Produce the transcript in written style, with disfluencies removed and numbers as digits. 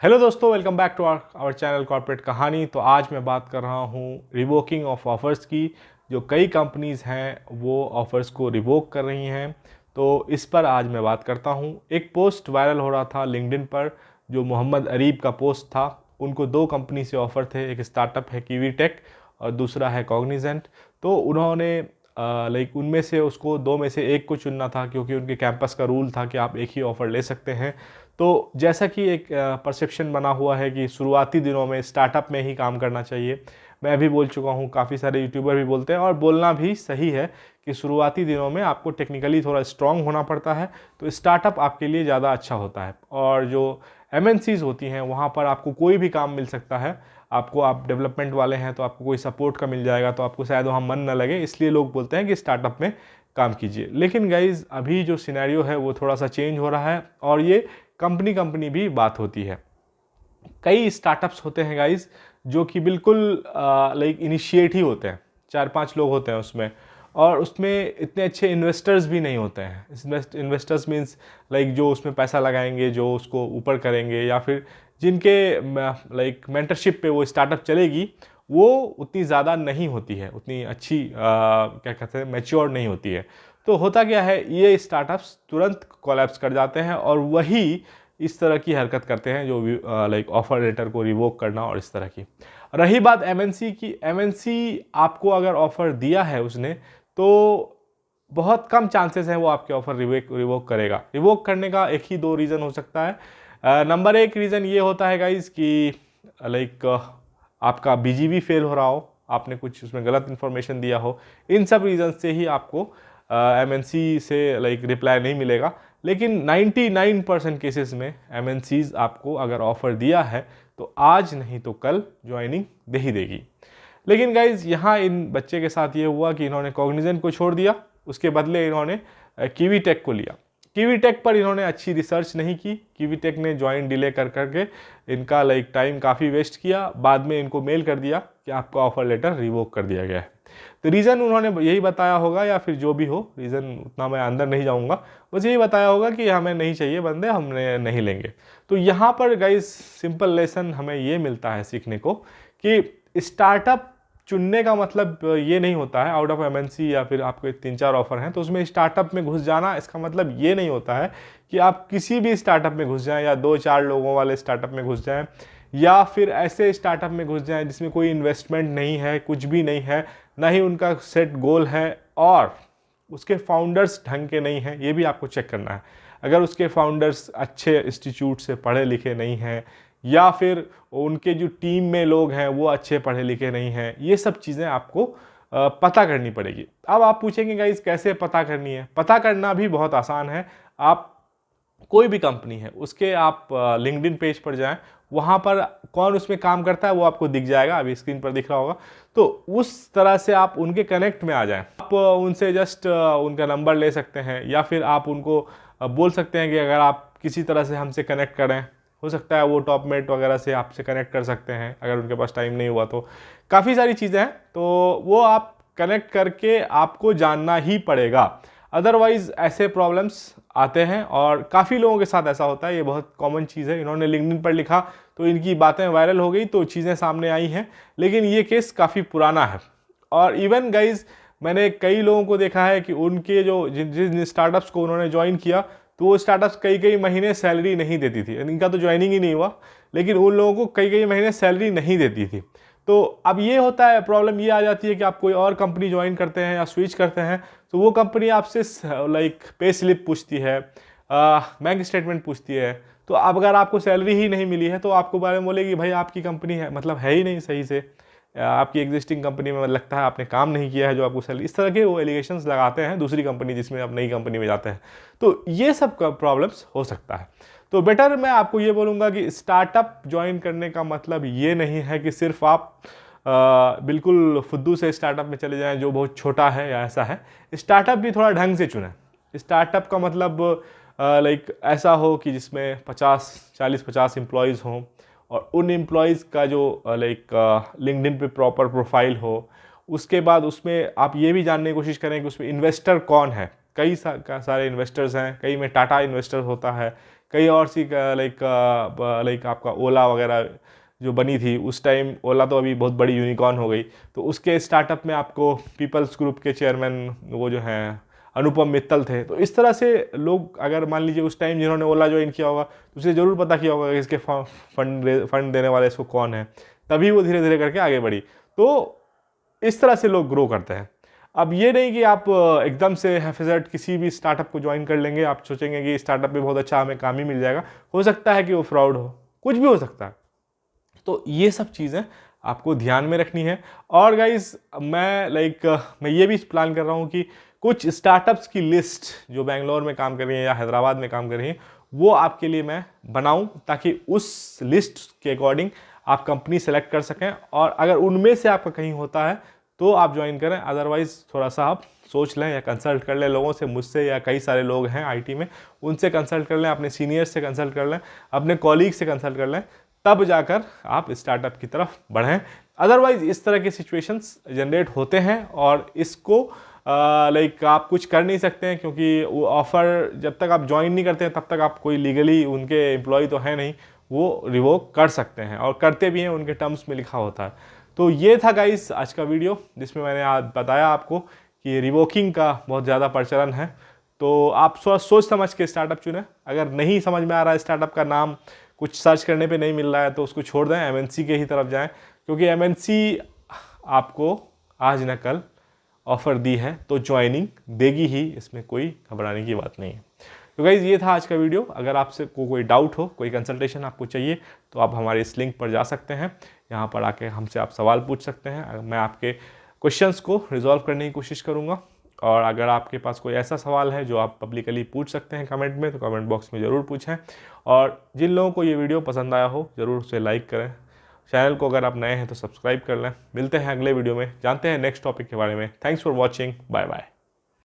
Hello दोस्तों, welcome back to our channel Corporate Kahani. तो आज मैं बात कर रहा हूँ रिवोकिंग ऑफ ऑफ़र्स की। जो कई कंपनीज़ हैं वो ऑफ़र्स को रिवोक कर रही हैं, तो इस पर आज मैं बात करता हूँ। एक पोस्ट वायरल हो रहा था लिंक्डइन पर, जो मोहम्मद अरीब का पोस्ट था। उनको दो कंपनी से ऑफ़र थे, एक स्टार्टअप है कीवी टेक और दूसरा है कॉग्निजेंट। तो उन्होंने उनमें से उसको दो में से एक को चुनना था, क्योंकि उनके कैंपस का रूल था कि आप एक ही ऑफ़र ले सकते हैं। तो जैसा कि एक परसेप्शन बना हुआ है कि शुरुआती दिनों में स्टार्टअप में ही काम करना चाहिए। मैं भी बोल चुका हूँ, काफ़ी सारे यूट्यूबर भी बोलते हैं और बोलना भी सही है कि शुरुआती दिनों में आपको टेक्निकली थोड़ा स्ट्रांग होना पड़ता है, तो स्टार्टअप आपके लिए ज़्यादा अच्छा होता है। और जो एमएनसीज़ होती हैं वहाँ पर आपको कोई भी काम मिल सकता है। आपको, आप डेवलपमेंट वाले हैं तो आपको कोई सपोर्ट का मिल जाएगा, तो आपको शायद वहाँ मन ना लगे, इसलिए लोग बोलते हैं कि स्टार्टअप में काम कीजिए। लेकिन गाइज़, अभी जो सिनेरियो है वो थोड़ा सा चेंज हो रहा है और ये कंपनी भी बात होती है। कई स्टार्टअप्स होते हैं गाइज जो कि बिल्कुल इनिशिएट ही होते हैं, 4-5 लोग होते हैं उसमें, और उसमें इतने अच्छे इन्वेस्टर्स भी नहीं होते हैं। इन्वेस्टर्स मीन्स जो उसमें पैसा लगाएंगे, जो उसको ऊपर करेंगे, या फिर जिनके मेंटरशिप पे वो स्टार्टअप चलेगी, वो उतनी ज़्यादा नहीं होती है, उतनी अच्छी क्या कहते हैं, मैच्योर नहीं होती है। तो होता क्या है, ये स्टार्टअप्स तुरंत कोलैप्स कर जाते हैं और वही इस तरह की हरकत करते हैं, जो ऑफर लेटर को रिवोक करना और इस तरह की। रही बात एमएनसी की, एमएनसी आपको अगर ऑफर दिया है उसने, तो बहुत कम चांसेस हैं वो आपके ऑफर रिवोक करेगा। रिवोक करने का एक ही दो रीज़न हो सकता है। नंबर एक रीज़न ये होता है गाइज कि आपका बीजीवी फेल हो रहा हो, आपने कुछ उसमें गलत इन्फॉर्मेशन दिया हो। इन सब रीज़न से ही आपको एमएनसी से रिप्लाई नहीं मिलेगा। लेकिन 99% केसेस में एमएनसीज आपको अगर ऑफ़र दिया है तो आज नहीं तो कल ज्वाइनिंग दे ही देगी। लेकिन गाइज, यहाँ इन बच्चे के साथ ये हुआ कि इन्होंने कॉग्निजेंट को छोड़ दिया, उसके बदले इन्होंने कीवी टेक को लिया। कीवी टेक पर इन्होंने अच्छी रिसर्च नहीं की। कीवी टेक ने ज्वाइन डिले कर करके इनका टाइम काफ़ी वेस्ट किया। बाद में इनको मेल कर दिया कि आपका ऑफर लेटर रिवोक कर दिया गया है। तो रीज़न उन्होंने यही बताया होगा, या फिर जो भी हो रीज़न, उतना मैं अंदर नहीं जाऊँगा, बस यही बताया होगा कि हमें नहीं चाहिए बंदे, हमने नहीं लेंगे। तो यहाँ पर गाइस सिंपल लेसन हमें ये मिलता है सीखने को कि स्टार्टअप चुनने का मतलब ये नहीं होता है, आउट ऑफ एमएनसी या फिर आपके 3-4 ऑफर हैं तो उसमें स्टार्टअप में घुस जाना, इसका मतलब ये नहीं होता है कि आप किसी भी स्टार्टअप में घुस जाएं, या 2-4 लोगों वाले स्टार्टअप में घुस जाएं, या फिर ऐसे स्टार्टअप में घुस जाएं जिसमें कोई इन्वेस्टमेंट नहीं है, कुछ भी नहीं है, ना ही उनका सेट गोल है, और उसके फाउंडर्स ढंग के नहीं हैं। ये भी आपको चेक करना है। अगर उसके फाउंडर्स अच्छे इंस्टीट्यूट से पढ़े लिखे नहीं हैं, या फिर उनके जो टीम में लोग हैं वो अच्छे पढ़े लिखे नहीं हैं, ये सब चीज़ें आपको पता करनी पड़ेगी। अब आप पूछेंगे गाइस कैसे पता करनी है? पता करना भी बहुत आसान है। आप कोई भी कंपनी है उसके आप लिंक्डइन पेज पर जाएं, वहाँ पर कौन उसमें काम करता है वो आपको दिख जाएगा, अभी स्क्रीन पर दिख रहा होगा। तो उस तरह से आप उनके कनेक्ट में आ जाएं। आप उनसे जस्ट उनका नंबर ले सकते हैं, या फिर आप उनको बोल सकते हैं कि अगर आप किसी तरह से हमसे कनेक्ट करें, हो सकता है वो टॉपमेट वगैरह से आपसे कनेक्ट कर सकते हैं, अगर उनके पास टाइम नहीं हुआ तो। काफ़ी सारी चीज़ें हैं, तो वो आप कनेक्ट करके आपको जानना ही पड़ेगा। अदरवाइज़ ऐसे प्रॉब्लम्स आते हैं और काफ़ी लोगों के साथ ऐसा होता है, ये बहुत कॉमन चीज़ है। इन्होंने लिंक्डइन पर लिखा तो इनकी बातें वायरल हो गई, तो चीज़ें सामने आई हैं, लेकिन ये केस काफ़ी पुराना है। और इवन गाइज, मैंने कई लोगों को देखा है कि उनके जो जिन स्टार्टअप्स को उन्होंने ज्वाइन किया, तो वो स्टार्टअप्स कई महीने सैलरी नहीं देती थी। इनका तो ज्वाइनिंग ही नहीं हुआ, लेकिन उन लोगों को कई महीने सैलरी नहीं देती थी। तो अब ये होता है, प्रॉब्लम ये आ जाती है कि आप कोई और कंपनी ज्वाइन करते हैं या स्विच करते हैं, तो वो कंपनी आपसे पे स्लिप पूछती है, बैंक स्टेटमेंट पूछती है। तो अब अगर आपको सैलरी ही नहीं मिली है तो आपको बारे में बोलेगी भाई आपकी कंपनी है, मतलब है ही नहीं सही से, आपकी एग्जिस्टिंग कंपनी में लगता है आपने काम नहीं किया है जो आपको सैलरी, इस तरह के वो एलिगेशंस लगाते हैं दूसरी कंपनी जिसमें आप नई कंपनी में जाते हैं। तो ये सब प्रॉब्लम्स हो सकता है। तो बेटर मैं आपको ये बोलूँगा कि स्टार्टअप ज्वाइन करने का मतलब ये नहीं है कि सिर्फ आप बिल्कुल फुद्दू से स्टार्टअप में चले जाएं जो बहुत छोटा है या ऐसा है। स्टार्टअप भी थोड़ा ढंग से चुनें। स्टार्टअप का मतलब ऐसा हो कि जिसमें 40-50 एम्प्लॉयज़ हों, और उन एम्प्लॉयज़ का जो लिंक्डइन पे प्रॉपर प्रोफाइल हो। उसके बाद उसमें आप ये भी जानने की कोशिश करें कि उसमें इन्वेस्टर कौन है। कई सारे इन्वेस्टर्स हैं, कई में टाटा इन्वेस्टर होता है, कई और सी लाइक आपका ओला वगैरह जो बनी थी उस टाइम, ओला तो अभी बहुत बड़ी यूनिकॉर्न हो गई, तो उसके स्टार्टअप में आपको पीपल्स ग्रुप के चेयरमैन वो जो हैं अनुपम मित्तल थे। तो इस तरह से लोग, अगर मान लीजिए उस टाइम जिन्होंने ओला ज्वाइन किया होगा तो उसे ज़रूर पता किया होगा कि इसके फंड देने वाले इसको कौन है, तभी वो धीरे धीरे करके आगे बढ़ी। तो इस तरह से लोग ग्रो करते हैं। अब ये नहीं कि आप एकदम से हैफेजर्ड किसी भी स्टार्टअप को ज्वाइन कर लेंगे, आप सोचेंगे कि स्टार्टअप में बहुत अच्छा हमें काम ही मिल जाएगा, हो सकता है कि वो फ्रॉड हो, कुछ भी हो सकता है। तो ये सब चीज़ें आपको ध्यान में रखनी है। और गाइज मैं ये भी प्लान कर रहा हूँ कि कुछ स्टार्टअप्स की लिस्ट जो बेंगलोर में काम कर रही हैं या हैदराबाद में काम कर रही हैं वो आपके लिए मैं बनाऊं, ताकि उस लिस्ट के अकॉर्डिंग आप कंपनी सेलेक्ट कर सकें, और अगर उनमें से आपका कहीं होता है तो आप ज्वाइन करें, अदरवाइज़ थोड़ा सा आप सोच लें या कंसल्ट कर लें लोगों से, मुझसे या कई सारे लोग हैं आईटी में, उनसे कंसल्ट कर लें, अपने सीनियर्स से कंसल्ट कर लें, अपने कॉलीग से कंसल्ट कर लें, तब जाकर आप स्टार्टअप की तरफ बढ़ें। अदरवाइज़ इस तरह के सिचुएशंस जनरेट होते हैं और इसको आप कुछ कर नहीं सकते हैं, क्योंकि वो ऑफ़र जब तक आप ज्वाइन नहीं करते हैं तब तक आप कोई लीगली उनके एम्प्लॉय तो है नहीं, वो रिवोक कर सकते हैं और करते भी हैं, उनके टर्म्स में लिखा होता है। तो ये था गाइस आज का वीडियो, जिसमें मैंने आज बताया आपको कि रिवोकिंग का बहुत ज़्यादा प्रचलन है। तो आप सोच समझ के स्टार्टअप चुनें। अगर नहीं समझ में आ रहा है स्टार्टअप का नाम, कुछ सर्च करने पे नहीं मिल रहा है, तो उसको छोड़ दें, एमएनसी के ही तरफ जाएं, क्योंकि एमएनसी आपको आज न कल ऑफ़र दी है तो ज्वाइनिंग देगी ही, इसमें कोई घबराने की बात नहीं है। तो गाइज़ ये था आज का वीडियो। अगर आपसे कोई डाउट हो, कोई कंसल्टेशन आपको चाहिए, तो आप हमारे इस लिंक पर जा सकते हैं, यहाँ पर आके हमसे आप सवाल पूछ सकते हैं, मैं आपके क्वेश्चंस को रिजॉल्व करने की कोशिश करूँगा। और अगर आपके पास कोई ऐसा सवाल है जो आप पब्लिकली पूछ सकते हैं कमेंट में, तो कमेंट बॉक्स में ज़रूर पूछें। और जिन लोगों को ये वीडियो पसंद आया हो ज़रूर उसे लाइक करें, चैनल को अगर आप नए हैं तो सब्सक्राइब कर लें। मिलते हैं अगले वीडियो में, जानते हैं नेक्स्ट टॉपिक के बारे में। Thanks for watching, bye bye.